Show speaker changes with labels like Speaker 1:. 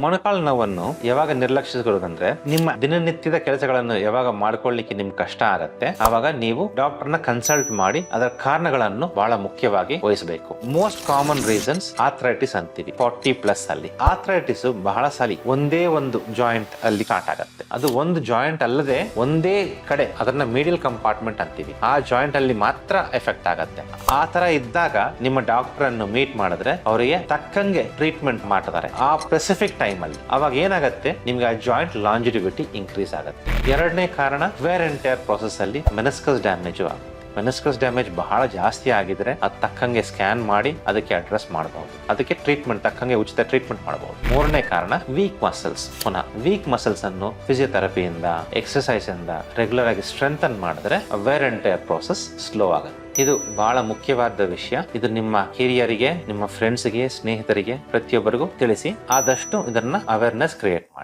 Speaker 1: ಮೊಣಕಾಲು ನೋವನ್ನು ಯಾವಾಗ ನಿರ್ಲಕ್ಷಿಸೋದಂದ್ರೆ ನಿಮ್ಮ ದಿನನಿತ್ಯದ ಕೆಲಸಗಳನ್ನು ಯಾವಾಗ ಮಾಡ್ಕೊಳ್ಳಿಕ್ಕೆ ನಿಮ್ಗೆ ಕಷ್ಟ ಆಗತ್ತೆ ಆವಾಗ ನೀವು ಡಾಕ್ಟರ್ನ ಕನ್ಸಲ್ಟ್ ಮಾಡಿ ಅದರ ಕಾರಣಗಳನ್ನು ಬಹಳ ಮುಖ್ಯವಾಗಿ ವಹಿಸಬೇಕು. ಮೋಸ್ಟ್ ಕಾಮನ್ ರೀಸನ್ಸ್ ಆರ್ಥರೈಟಿಸ್ ಅಂತೀವಿ 40+ ಅಲ್ಲಿ. ಆರ್ಥರೈಟಿಸ್ ಬಹಳ ಸಲಿ ಒಂದೇ ಒಂದು ಜಾಯಿಂಟ್ ಅಲ್ಲಿ ಕಾಟ್ ಆಗತ್ತೆ. ಅದು ಒಂದು ಜಾಯಿಂಟ್ ಅಲ್ಲದೆ ಒಂದೇ ಕಡೆ, ಅದನ್ನ ಮೀಡಿಯಲ್ ಕಂಪಾರ್ಟ್ಮೆಂಟ್ ಅಂತೀವಿ, ಆ ಜಾಯಿಂಟ್ ಅಲ್ಲಿ ಮಾತ್ರ ಎಫೆಕ್ಟ್ ಆಗತ್ತೆ. ಆ ತರ ಇದ್ದಾಗ ನಿಮ್ಮ ಡಾಕ್ಟರ್ ಅನ್ನು ಮೀಟ್ ಮಾಡಿದ್ರೆ ಅವರಿಗೆ ತಕ್ಕಂಗೆ ಟ್ರೀಟ್ಮೆಂಟ್ ಮಾಡ್ತಾರೆ ಆ ಸ್ಪೆಸಿಫಿಕ್ ಟೈಮ್ ಅಲ್ಲಿ. ಅವಾಗ ಏನಾಗುತ್ತೆ, ನಿಮ್ಗೆ ಆ ಜಾಯಿಂಟ್ ಲಾಂಜಿಡಿವಿಟಿ ಇನ್ಕ್ರೀಸ್ ಆಗುತ್ತೆ. ಎರಡನೇ ಕಾರಣ ವೇರ್ ಅಂಡ್ ಟೇರ್ ಪ್ರೋಸೆಸ್ ಅಲ್ಲಿ ಮೆನಿಸ್ಕಸ್ ಡ್ಯಾಮೇಜ್ ಆಗುತ್ತೆ. ಮೆನಿಸ್ಕಸ್ ಡ್ಯಾಮೇಜ್ ಬಹಳ ಜಾಸ್ತಿ ಆಗಿದ್ರೆ ಅದು ತಕ್ಕಂಗೆ ಸ್ಕ್ಯಾನ್ ಮಾಡಿ ಅದಕ್ಕೆ ಅಡ್ರೆಸ್ ಮಾಡಬಹುದು, ಅದಕ್ಕೆ ಟ್ರೀಟ್ಮೆಂಟ್ ತಕ್ಕಂಗೆ ಉಚಿತ ಟ್ರೀಟ್ಮೆಂಟ್ ಮಾಡಬಹುದು. ಮೂರನೇ ಕಾರಣ ವೀಕ್ ಮಸಲ್ಸ್. ಪುನಃ ವೀಕ್ ಮಸಲ್ಸ್ ಅನ್ನು ಫಿಸಿಯೋಥೆರಪಿಯಿಂದ, ಎಕ್ಸರ್ಸೈಸ್ ಇಂದ ರೆಗ್ಯುಲರ್ ಆಗಿ ಸ್ಟ್ರೆಂಥನ್ ಮಾಡಿದ್ರೆ wear and tear process slow ಆಗುತ್ತೆ. ಇದು ಬಹಳ ಮುಖ್ಯವಾದ ವಿಷಯ. ಇದು ನಿಮ್ಮ ಹಿರಿಯರಿಗೆ, ನಿಮ್ಮ ಫ್ರೆಂಡ್ಸ್ಗೆ, ಸ್ನೇಹಿತರಿಗೆ ಪ್ರತಿಯೊಬ್ಬರಿಗೂ ತಿಳಿಸಿ ಆದಷ್ಟು ಇದನ್ನ ಅವೇರ್ನೆಸ್ ಕ್ರಿಯೇಟ್ ಮಾಡಿ.